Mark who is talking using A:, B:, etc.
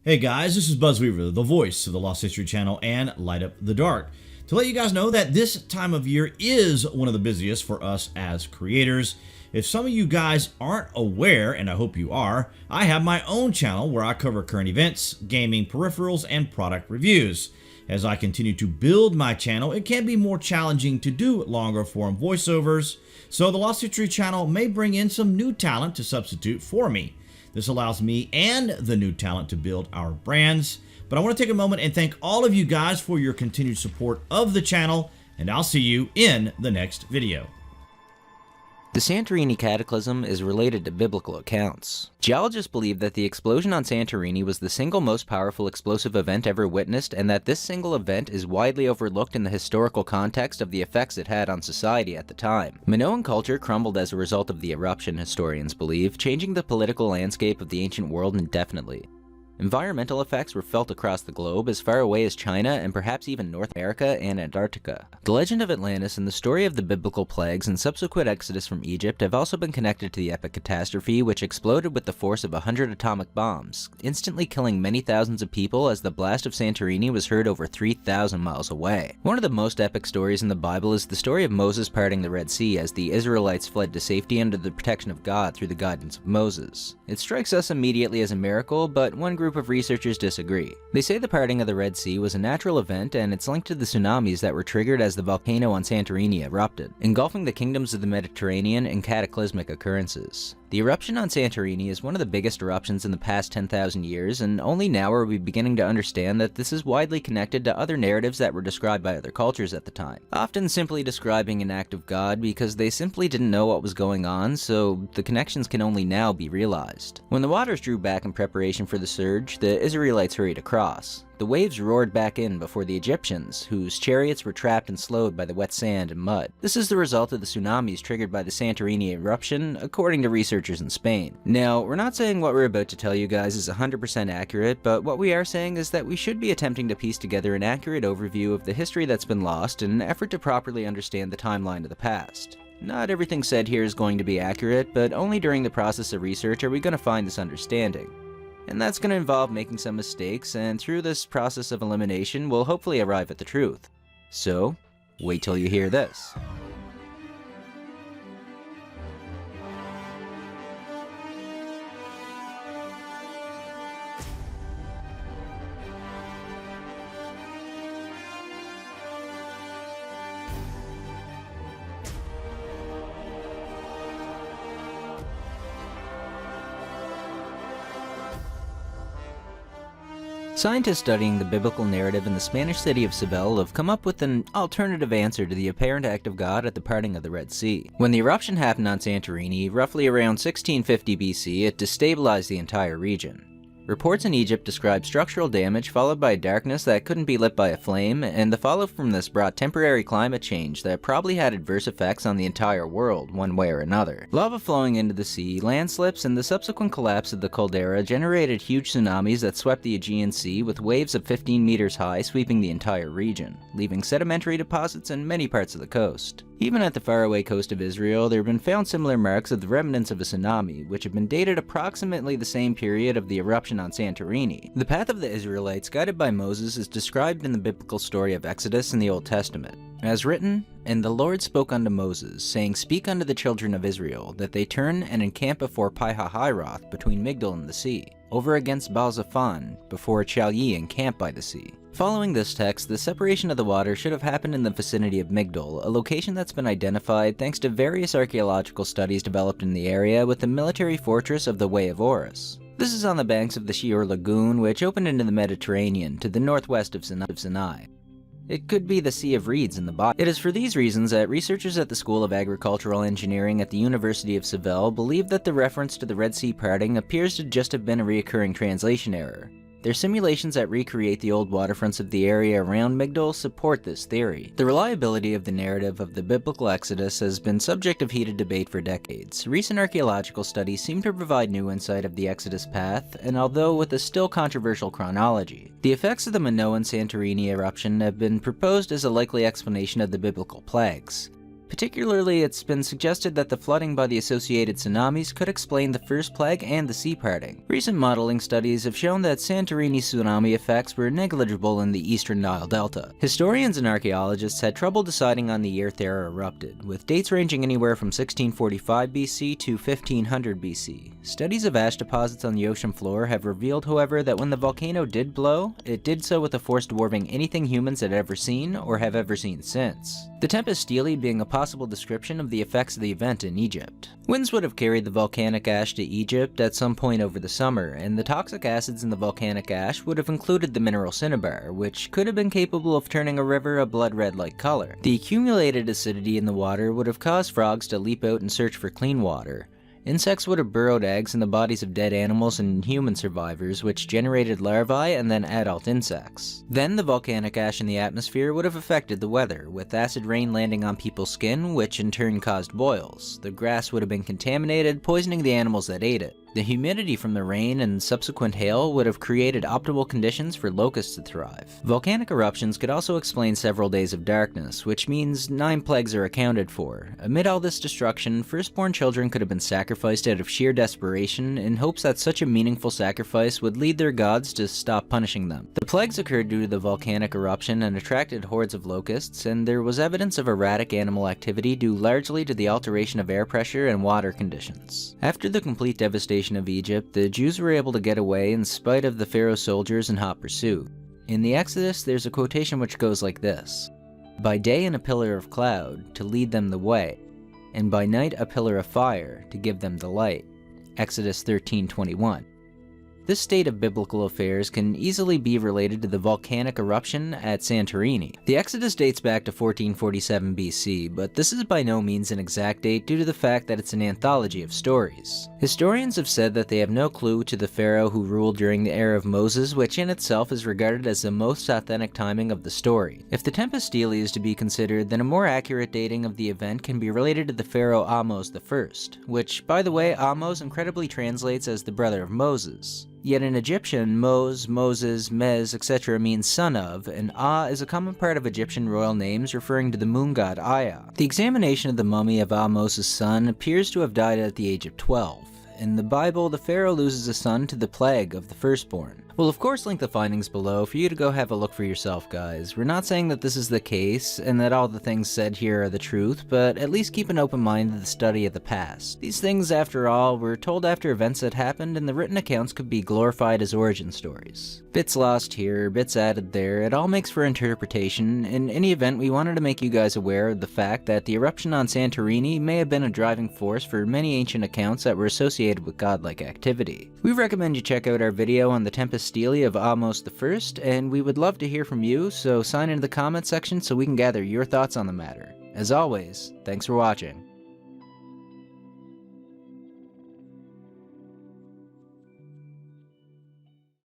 A: Hey guys, this is BuzWeaver, the voice of the Lost History Channel and Light Up the Dark, to let you guys know that this time of year is one of the busiest for us as creators. If some of you guys aren't aware, and I hope you are, I have my own channel where I cover current events, gaming peripherals, and product reviews. As I continue to build my channel, it can be more challenging to do longer form voiceovers, so the Lost History Channel may bring in some new talent to substitute for me. This allows me and the new talent to build our brands. But I want to take a moment and thank all of you guys for your continued support of the channel, and I'll see you in the next video.
B: The Santorini Cataclysm is related to biblical accounts. Geologists believe that the explosion on Santorini was the single most powerful explosive event ever witnessed, and that this single event is widely overlooked in the historical context of the effects it had on society at the time. Minoan culture crumbled as a result of the eruption, historians believe, changing the political landscape of the ancient world indefinitely. Environmental effects were felt across the globe, as far away as China and perhaps even North America and Antarctica. The legend of Atlantis and the story of the biblical plagues and subsequent exodus from Egypt have also been connected to the epic catastrophe, which exploded with the force of 100 atomic bombs, instantly killing many thousands of people as the blast of Santorini was heard over 3,000 miles away. One of the most epic stories in the Bible is the story of Moses parting the Red Sea as the Israelites fled to safety under the protection of God through the guidance of Moses. It strikes us immediately as a miracle, but one group of researchers disagree. They say the parting of the Red Sea was a natural event, and it's linked to the tsunamis that were triggered as the volcano on Santorini erupted, engulfing the kingdoms of the Mediterranean in cataclysmic occurrences. The eruption on Santorini is one of the biggest eruptions in the past 10,000 years, and only now are we beginning to understand that this is widely connected to other narratives that were described by other cultures at the time, often simply describing an act of God because they simply didn't know what was going on, so the connections can only now be realized. When the waters drew back in preparation for the surge, the Israelites hurried across. The waves roared back in before the Egyptians, whose chariots were trapped and slowed by the wet sand and mud. This is the result of the tsunamis triggered by the Santorini eruption, according to researchers in Spain. Now, we're not saying what we're about to tell you guys is 100% accurate, but what we are saying is that we should be attempting to piece together an accurate overview of the history that's been lost in an effort to properly understand the timeline of the past. Not everything said here is going to be accurate, but only during the process of research are we going to find this understanding. And that's going to involve making some mistakes, and through this process of elimination, we'll hopefully arrive at the truth. So, wait till you hear this. Scientists studying the biblical narrative in the Spanish city of Seville have come up with an alternative answer to the apparent act of God at the parting of the Red Sea. When the eruption happened on Santorini, roughly around 1650 BC, it destabilized the entire region. Reports in Egypt describe structural damage followed by darkness that couldn't be lit by a flame, and the fallout from this brought temporary climate change that probably had adverse effects on the entire world, one way or another. Lava flowing into the sea, landslips, and the subsequent collapse of the caldera generated huge tsunamis that swept the Aegean Sea with waves of 15 meters high sweeping the entire region, leaving sedimentary deposits in many parts of the coast. Even at the faraway coast of Israel, there have been found similar marks of the remnants of a tsunami, which have been dated approximately the same period of the eruption on Santorini. The path of the Israelites, guided by Moses, is described in the biblical story of Exodus in the Old Testament. As written, "And the Lord spoke unto Moses, saying, Speak unto the children of Israel, that they turn and encamp before Pi-hahiroth, between Migdol and the sea, over against Baal-Zephon, before it shall ye encamp by the sea." Following this text, the separation of the water should have happened in the vicinity of Migdol, a location that's been identified thanks to various archaeological studies developed in the area with the military fortress of the Way of Horus. This is on the banks of the Shior Lagoon, which opened into the Mediterranean to the northwest of Sinai. It could be the Sea of Reeds in the bottom. It is for these reasons that researchers at the School of Agricultural Engineering at the University of Seville believe that the reference to the Red Sea parting appears to just have been a recurring translation error. Their simulations that recreate the old waterfronts of the area around Migdol support this theory. The reliability of the narrative of the biblical Exodus has been subject of heated debate for decades. Recent archaeological studies seem to provide new insight of the Exodus path, and although with a still controversial chronology, the effects of the Minoan Santorini eruption have been proposed as a likely explanation of the biblical plagues. Particularly, it's been suggested that the flooding by the associated tsunamis could explain the first plague and the sea parting. Recent modeling studies have shown that Santorini tsunami effects were negligible in the eastern Nile Delta. Historians and archaeologists had trouble deciding on the year Thera erupted, with dates ranging anywhere from 1645 BC to 1500 BC. Studies of ash deposits on the ocean floor have revealed, however, that when the volcano did blow, it did so with a force dwarfing anything humans had ever seen or have ever seen since. The tempest Stela being a possible description of the effects of the event in Egypt. Winds would have carried the volcanic ash to Egypt at some point over the summer, and the toxic acids in the volcanic ash would have included the mineral cinnabar, which could have been capable of turning a river a blood red-like color. The accumulated acidity in the water would have caused frogs to leap out and search for clean water. Insects would have burrowed eggs in the bodies of dead animals and human survivors, which generated larvae and then adult insects. Then the volcanic ash in the atmosphere would have affected the weather, with acid rain landing on people's skin, which in turn caused boils. The grass would have been contaminated, poisoning the animals that ate it. The humidity from the rain and subsequent hail would have created optimal conditions for locusts to thrive. Volcanic eruptions could also explain several days of darkness, which means 9 plagues are accounted for. Amid all this destruction, firstborn children could have been sacrificed out of sheer desperation in hopes that such a meaningful sacrifice would lead their gods to stop punishing them. The plagues occurred due to the volcanic eruption and attracted hordes of locusts, and there was evidence of erratic animal activity due largely to the alteration of air pressure and water conditions. After the complete devastation of Egypt, the Jews were able to get away in spite of the Pharaoh's soldiers in hot pursuit. In the Exodus, there's a quotation which goes like this: "By day in a pillar of cloud, to lead them the way, and by night a pillar of fire, to give them the light." Exodus 13:21. This state of biblical affairs can easily be related to the volcanic eruption at Santorini. The Exodus dates back to 1447 BC, but this is by no means an exact date due to the fact that it's an anthology of stories. Historians have said that they have no clue to the pharaoh who ruled during the era of Moses, which in itself is regarded as the most authentic timing of the story. If the tempest Stela is to be considered, then a more accurate dating of the event can be related to the pharaoh Ahmose I, which, by the way, Ahmose incredibly translates as the brother of Moses. Yet in Egyptian, Mos, Moses, Mez, etc. means son of, and Ah is a common part of Egyptian royal names referring to the moon god Aya. The examination of the mummy of Ahmose's son appears to have died at the age of 12. In the Bible, the pharaoh loses a son to the plague of the firstborn. We'll of course link the findings below for you to go have a look for yourself, guys. We're not saying that this is the case, and that all the things said here are the truth, but at least keep an open mind to the study of the past. These things, after all, were told after events that happened, and the written accounts could be glorified as origin stories. Bits lost here, bits added there, it all makes for interpretation. In any event, we wanted to make you guys aware of the fact that the eruption on Santorini may have been a driving force for many ancient accounts that were associated with godlike activity. We recommend you check out our video on the tempest Stela of Ahmose I, and we would love to hear from you, so sign into the comment section so we can gather your thoughts on the matter. As always, thanks for watching.